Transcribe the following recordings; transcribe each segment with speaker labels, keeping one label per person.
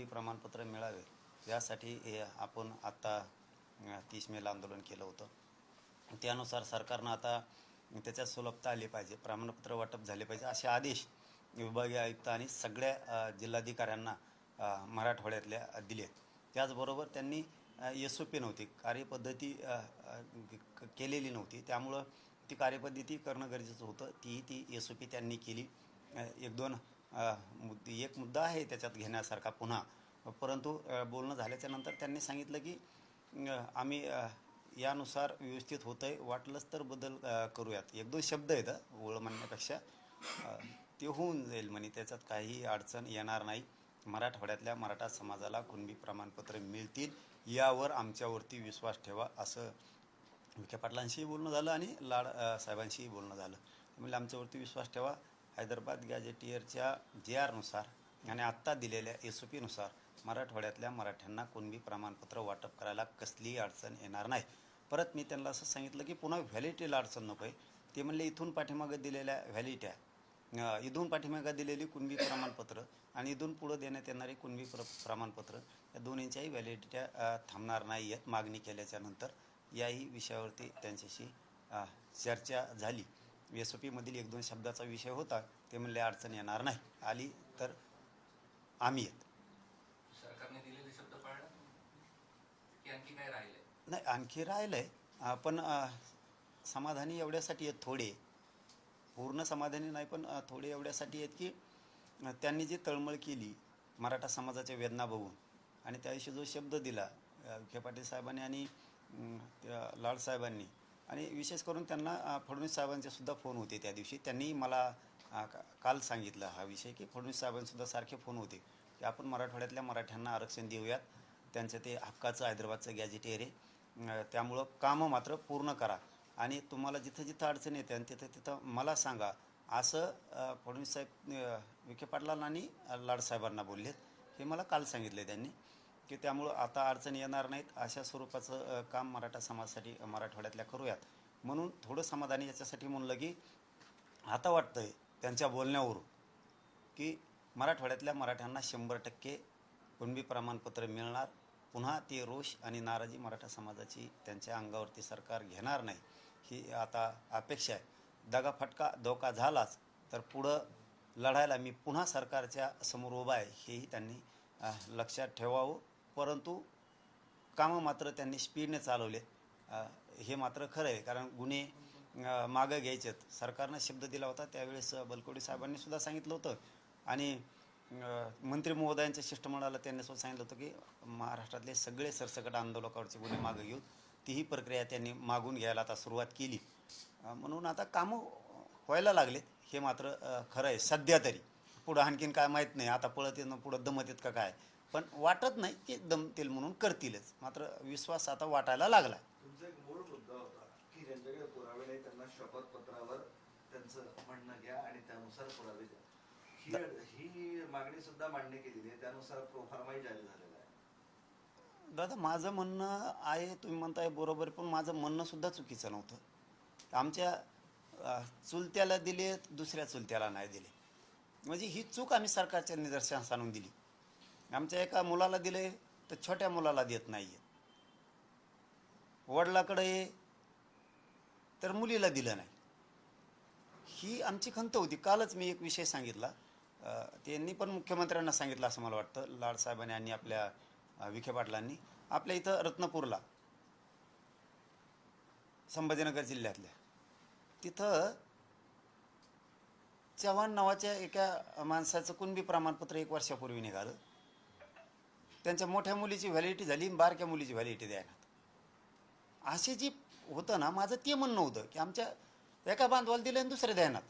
Speaker 1: कुणबी प्रमाणपत्र मिळावे यासाठी आपण आता 30 मेला आंदोलन केलं होतं. त्यानुसार सरकारनं आता त्याच्यात सुलभता आली पाहिजे, प्रमाणपत्र वाटप झाले पाहिजे असे आदेश विभागीय आयुक्त आणि सगळ्या जिल्हाधिकाऱ्यांना मराठवाड्यातल्या दिले. त्याचबरोबर त्यांनी SOP नव्हती, कार्यपद्धती केलेली नव्हती, त्यामुळं ती कार्यपद्धती करणं गरजेचं होतं. ती SOP त्यांनी केली. एक मुद्दा आहे त्याच्यात घेण्यासारखा पुन्हा, परंतु बोलणं झाल्याच्या नंतर त्यांनी सांगितलं की आम्ही यानुसार व्यवस्थित होतं आहे, वाटलंच तर बदल करूयात. 1-2 शब्द आहेत ओळ म्हणण्यापेक्षा, ते होऊन जाईल म्हणे, त्याच्यात काही अडचण येणार नाही. मराठवाड्यातल्या मराठा समाजाला कुणबी प्रमाणपत्र मिळतील यावर आमच्यावरती विश्वास ठेवा, असं विखे पाटलांशीही बोलणं झालं आणि लाड साहेबांशीही बोलणं झालं. त्यामुळे आमच्यावरती विश्वास ठेवा. हैदराबाद गॅजेटियरच्या JR नुसार आणि आत्ता दिलेल्या SOP नुसार मराठवाड्यातल्या मराठ्यांना कुणबी प्रमाणपत्र वाटप करायला कसलीही अडचण येणार नाही. परत मी त्यांना असं सांगितलं की पुन्हा व्हॅलिडिटीला अडचण नको आहे. ते म्हणले इथून पाठीमागं दिलेल्या व्हॅलिडिट्या, इथून पाठीमागं दिलेली कुणबी प्रमाणपत्र आणि इथून पुढं देण्यात येणारी कुणबी प्रमाणपत्र या दोन्हींच्याही व्हॅलिडिट्या थांबणार नाही आहेत मागणी केल्याच्या नंतर. याही विषयावरती त्यांच्याशी चर्चा झाली. SOP मधील 1-2 शब्दाचा विषय होता. ते म्हणले अडचण येणार नाही, आली तर आम्ही येत.
Speaker 2: सरकारने दिलेले शब्द पाळला की आणखी काय राहिले?
Speaker 1: नाही, आणखी राहिलंय, पण समाधानी एवढ्यासाठी आहेत थोडे, पूर्ण समाधानी नाही पण थोडे एवढ्यासाठी आहेत की त्यांनी जी तळमळ केली मराठा समाजाच्या वेदना बघून आणि त्या दिवशी जो शब्द दिला विखे पाटील साहेबांनी आणि लाड साहेबांनी, आणि विशेष करून त्यांना फडणवीस साहेबांचे सुद्धा फोन होते त्या दिवशी. त्यांनी मला काल सांगितलं हा विषय की फडणवीस साहेबांसुद्धा सारखे फोन होते की आपण मराठवाड्यातल्या मराठ्यांना आरक्षण देऊयात, त्यांचं ते हक्काचं हैदराबादचं गॅजेटियर आहे, त्यामुळं कामं मात्र पूर्ण करा आणि तुम्हाला जिथं जिथं अडचण येते आणि तिथं मला सांगा, असं फडणवीस साहेब विखे पाटलांना आणि लाडसाहेबांना बोललेत. हे मला काल सांगितले त्यांनी की त्यामुळं आता अडचण येणार नाहीत, अशा स्वरूपाचं काम मराठा समाजासाठी मराठवाड्यातल्या करूयात. म्हणून थोडं समाधानी याच्यासाठी म्हणलं की आता वाटतंय त्यांच्या बोलण्यावरून की मराठवाड्यातल्या मराठ्यांना 100% कुणबी प्रमाणपत्र मिळणार. पुन्हा ते रोष आणि नाराजी मराठा समाजाची त्यांच्या अंगावरती सरकार घेणार नाही, ही आता अपेक्षा आहे. दगाफटका धोका झालाच तर पुढं लढायला मी पुन्हा सरकारच्या समोर उभा आहे, हेही त्यांनी लक्षात ठेवावं. परंतु कामं मात्र त्यांनी स्पीडने चालवले, हे मात्र खरं आहे. कारण गुन्हे मागं घ्यायचेत. सरकारनं शब्द दिला होता त्यावेळेस बलकवडे साहेबांनी सुद्धा सांगितलं होतं आणि मंत्री महोदयांच्या शिष्टमंडळाला त्यांनी सुद्धा सांगितलं होतं की महाराष्ट्रातले सगळे सरसकट आंदोलकावरचे गुन्हे मागं घेऊन तीही प्रक्रिया त्यांनी मागून घ्यायला आता सुरुवात केली. म्हणून आता कामं व्हायला लागलेत, हे मात्र खरं आहे सध्या तरी. पुढं आणखीन काय माहीत नाही, आता पळत येणं पुढं दमत येत का काय, पण वाटत नाही की दमतील म्हणून करतीलच. मात्र विश्वास आता वाटायला लागला.
Speaker 3: तुमचा एक मूळ मुद्दा होता की ज्यांच्याकडे पुरावे नाही त्यांना शपथपत्रावर त्यांचं म्हणणं घ्या आणि त्यानुसार पुरावे द्या. ही मागणी सुद्धा मान्य केलेली आहे, त्यानुसार प्रोफार्माही जारी झालेला आहे.
Speaker 1: दादा, माझं म्हणणं आहे, तुम्ही म्हणताय बरोबर, पण माझं म्हणणं सुद्धा चुकीचं नव्हतं. आमच्या चुलत्याला दिले, दुसऱ्या चुलत्याला नाही दिले, म्हणजे ही चूक आम्ही सरकारच्या निदर्शनास आणून दिली. आमच्या एका मुलाला दिले तर छोट्या मुलाला देत नाही आहे, वडिलाकडे तर मुलीला दिलं नाही, ही आमची खंत होती. कालच मी एक विषय सांगितला, त्यांनी पण मुख्यमंत्र्यांना सांगितलं असं मला वाटतं, लाडसाहेबांनी आणि आपल्या विखे पाटलांनी. आपल्या इथं रत्नापूरला, संभाजीनगर जिल्ह्यातल्या, तिथं चव्हाण नावाच्या एका माणसाचं कुणबी प्रमाणपत्र 1 वर्षापूर्वी निघालं. त्यांच्या मोठ्या मुलीची व्हॅलिडिटी झाली, बारक्या मुलीची व्हॅलिडिटी द्यायला. असे जी होतं ना, माझं ते म्हणणं होतं की आमच्या एका बांधवाला दिलं आणि दुसऱ्या द्यायनात,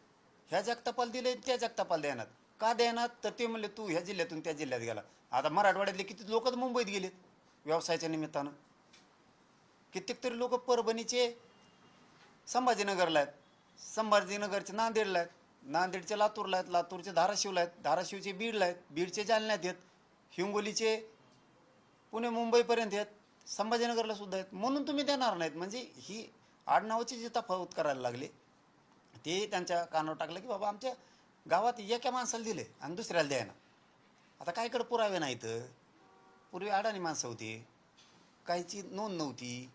Speaker 1: ह्या जगतापाला दिले त्या जगतापाला द्यायनात. का द्यायनात तर ते म्हणले तू ह्या जिल्ह्यातून त्या जिल्ह्यात गेला. आता मराठवाड्यातले किती लोक मुंबईत गेलेत व्यवसायाच्या निमित्तानं, कित्येक तरी लोक परभणीचे संभाजीनगरला आहेत, संभाजीनगरचे नांदेडला आहेत, नांदेडचे लातूरला आहेत, लातूरचे धाराशिवला आहेत, धाराशिवचे बीडला आहेत, बीडचे जालन्यात आहेत, हिंगोलीचे पुणे मुंबईपर्यंत आहेत, संभाजीनगरला सुद्धा आहेत. म्हणून तुम्ही देणार नाहीत, म्हणजे ही आडनावाची जी तफावत करायला लागले ते त्यांच्या कानावर टाकलं की बाबा आमच्या गावात एका माणसाला दिले आणि दुसऱ्याला द्यायना. आता कायकडे पुरावे नाहीत, पूर्वी अडाणी माणसं होती, काहीची नोंद नव्हती.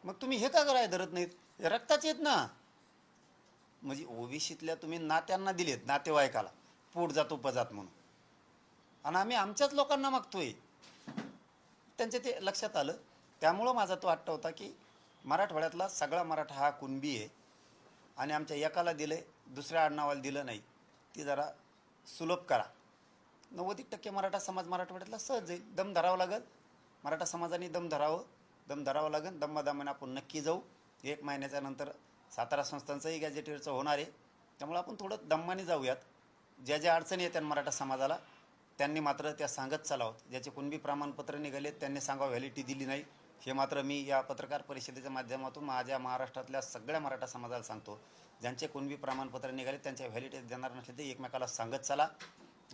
Speaker 1: मग तुम्ही हे का कराय धरत नाहीत? हे रक्ताचे आहेत ना. म्हणजे ओबीसीतल्या तुम्ही नात्यांना दिलेत, नातेवाईकाला पोट जात उपजात म्हणून, आणि आम्ही आमच्याच लोकांना मागतोय. त्यांच्या ते लक्षात आलं. त्यामुळं माझा तो हट्ट होता की मराठवाड्यातला सगळा मराठा हा कुणबी आहे, आणि आमच्या एकाला दिलंय, दुसऱ्या आडनावाला दिलं नाही. ती जरा सुलभ करा. 90% मराठा समाज मराठवाड्यातला सहज आहे. दम धरावं लागेल, मराठा समाजाने दम धरावं लागेल. दमाने आपण नक्की जाऊ. 1 महिन्याच्या नंतर सातारा संस्थांचंही गॅजेटेडचं होणार आहे. त्यामुळे आपण थोडं दमाने जाऊयात. ज्या ज्या अडचणी येतात मराठा समाजाला त्यांनी मात्र त्या सांगत चालावं. ज्याचे कुणबी प्रमाणपत्र निघाले त्यांनी सांगावं व्हॅलिडिटी दिली नाही. हे मात्र मी या पत्रकार परिषदेच्या माध्यमातून माझ्या महाराष्ट्रातल्या सगळ्या मराठा समाजाला सांगतो. ज्यांचे कुणबी प्रमाणपत्र निघाले त्यांच्या व्हॅलिडिटी देणार नसले ते एकमेकाला सांगत चला,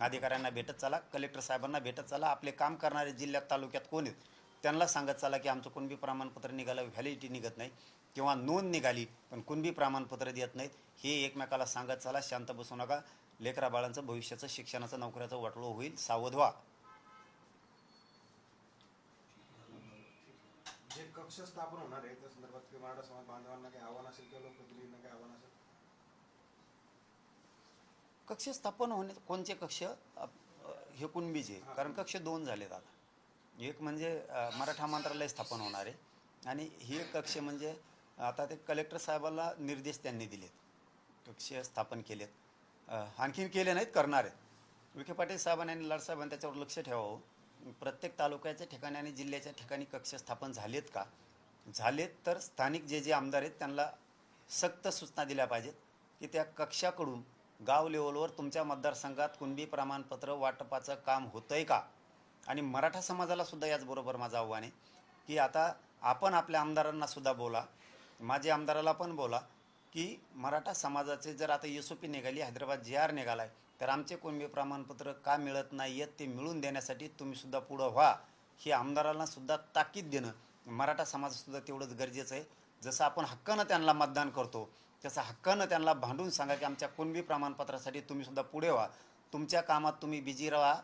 Speaker 1: अधिकाऱ्यांना भेटत चला, कलेक्टर साहेबांना भेटत चला. आपले काम करणारे जिल्ह्यात तालुक्यात कोण आहेत त्यांना सांगत चला की आमचं कुणबी प्रमाणपत्र निघालं, व्हॅलिडिटी निघत नाही, किंवा नोंद निघाली पण कुणबी प्रमाणपत्र देत नाहीत. हे एकमेकाला सांगत चला. शांत बसू नका. लेकरा बाळांचं भविष्याचं, शिक्षणाचं, नोकऱ्याचं वाटोळं होईल. सावध व्हा.
Speaker 4: जे कक्ष स्थापन होणार आहे त्या संदर्भात किंवा मराठा समाज बांधवांना काही आव्हान असेल किंवा लोकप्रतिनिधींना काही आव्हान असेल?
Speaker 1: कक्ष स्थापन होणे, कोणचे कक्ष? हे कुणबीचे. कारण कक्ष 2 झालेत आता. एक म्हणजे मराठा मंत्रालय स्थापन होणार आहे, आणि हे कक्ष म्हणजे आता ते कलेक्टर साहेबांना निर्देश त्यांनी दिलेत, कक्ष स्थापन केलेत. आणखीन केले नाहीत, करणार आहेत. विखे पाटील साहेबांनी आणि लाड साहेबांनी त्याच्यावर लक्ष ठेवावं. प्रत्येक तालुक्याच्या ठिकाणी आणि जिल्ह्याच्या ठिकाणी कक्ष स्थापन झालेत का? झालेत तर स्थानिक जे आमदार आहेत त्यांना सक्त सूचना दिल्या पाहिजेत की त्या कक्षाकडून गाव लेवलवर तुमच्या मतदारसंघात कुणबी प्रमाणपत्र वाटपाचं काम होतंय का? आणि मराठा समाजाला सुद्धा याचबरोबर माझं आव्हान आहे की आता आपण आपल्या आमदारांना सुद्धा बोला, माझ्या आमदाराला पण बोला की मराठा समाजाचे जर आता SOP निघाली, हैदराबाद JR निघालाय, तर आमचे कुणबी प्रमाणपत्र का मिळत नाही आहेत ते मिळून देण्यासाठी तुम्ही सुद्धा पुढं व्हा. हे आमदारांना सुद्धा ताकीद देणं मराठा समाजासुद्धा तेवढंच गरजेचं आहे. जसं आपण हक्कानं त्यांना मतदान करतो तसं हक्कानं त्यांना भांडून सांगा की आमच्या कुणबी प्रमाणपत्रासाठी तुम्ही सुद्धा पुढे व्हा. तुमच्या कामात तुम्ही बिझी राहा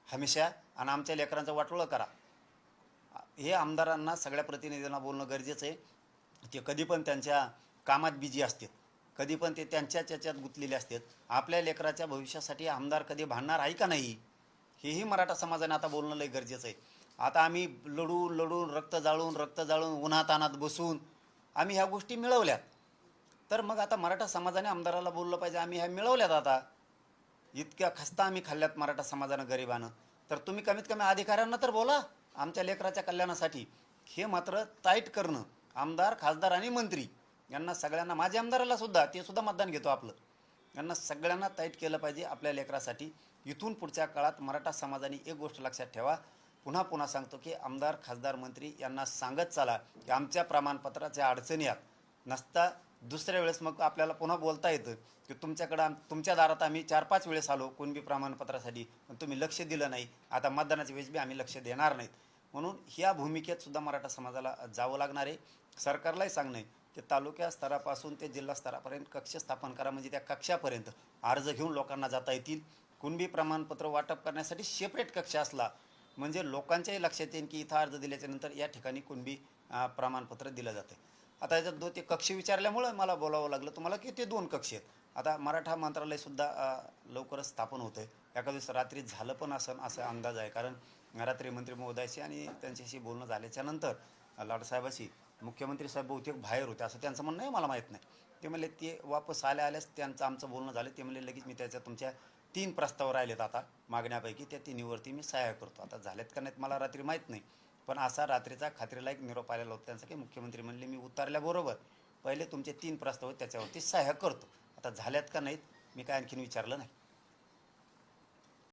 Speaker 1: हमेशा, आणि आमच्या लेकरांचं वाटोळं करा. हे आमदारांना, सगळ्या प्रतिनिधींना बोलणं गरजेचं आहे. ते कधी पण त्यांच्या कामात बिझी असतात, कधी पण ते त्यांच्याच याच्यात गुंतलेले असतात. आपल्या लेकराच्या भविष्यासाठी आमदार कधी भांडणार आहे का नाही, हेही मराठा समाजाने आता बोलणं लय गरजेचं आहे. आता आम्ही लढून रक्त जाळून उन्हातानात बसून आम्ही ह्या गोष्टी मिळवल्यात, तर मग आता मराठा समाजाने आमदाराला बोललं पाहिजे आम्ही ह्या मिळवल्यात. आता इतक्या खस्ता आम्ही खाल्ल्यात मराठा समाजानं, गरिबानं, तर तुम्ही कमीत कमी अधिकाऱ्यांना तर बोला आमच्या लेकराच्या कल्याणासाठी. हे मात्र टाईट करणं, आमदार, खासदार आणि मंत्री यांना सगळ्यांना, माझ्या आमदाराला सुद्धा, ते सुद्धा मतदान घेतो आपलं, यांना सगळ्यांना टाईट केलं पाहिजे आपल्या लेकरासाठी. इथून पुढच्या काळात मराठा समाजाने एक गोष्ट लक्षात ठेवा, पुन्हा सांगतो की आमदार, खासदार, मंत्री यांना सांगत चाला की आमच्या प्रमाणपत्राच्या अडचणी आहेत नसता. दुसऱ्या वेळेस मग आपल्याला पुन्हा बोलता येतं की तुमच्या दारात आम्ही 4-5 वेळेस आलो कुणबी प्रमाणपत्रासाठी, पण तुम्ही लक्ष दिलं नाही. आता मतदानाच्या वेळेस बी आम्ही लक्ष देणार नाहीत. म्हणून ह्या भूमिकेत सुद्धा मराठा समाजाला जावं लागणार आहे. सरकारलाही सांगणं आहे की तालुक्या स्तरापासून ते जिल्हा स्तरापर्यंत कक्ष स्थापन करा, म्हणजे त्या कक्षापर्यंत अर्ज घेऊन लोकांना जाता येतील. कुणबी प्रमाणपत्र वाटप करण्यासाठी सेपरेट कक्ष असला म्हणजे लोकांच्याही लक्षात येईल की इथं अर्ज दिल्याच्यानंतर या ठिकाणी कुणबी प्रमाणपत्र दिलं जातं. आता याच्यात ते कक्ष विचारल्यामुळं मला बोलावं लागलं तुम्हाला की ते 2 कक्ष आहेत. आता मराठा मंत्रालयसुद्धा लवकरच स्थापन होतं आहे. एका दिवस रात्री झालं पण असं अंदाज आहे, कारण रात्री मंत्री महोदयाशी आणि त्यांच्याशी बोलणं झाल्याच्यानंतर लाडसाहेबाशी मुख्यमंत्री साहेब बहुतेक बाहेर होते असं त्यांचं म्हणणं आहे, मला माहीत नाही. ते म्हणले ते वापस आल्यास त्यांचं आमचं बोलणं झालं. ते म्हणले लगेच मी तुमच्या 3 प्रस्ताव राहिलेत आता मागण्यापैकी, त्या 3न्हीवरती मी सह्या करतो. आता झाल्यात का नाहीत मला रात्री माहीत नाही, पण असा रात्रीचा खात्रीला एक निरोप आलेला होता त्यांचा की मुख्यमंत्री म्हणले मी उतरल्याबरोबर पहिले तुमचे 3 प्रस्ताव त्याच्यावरती सह्या करतो. आता झाल्यात का नाहीत मी काय आणखीन विचारलं नाही.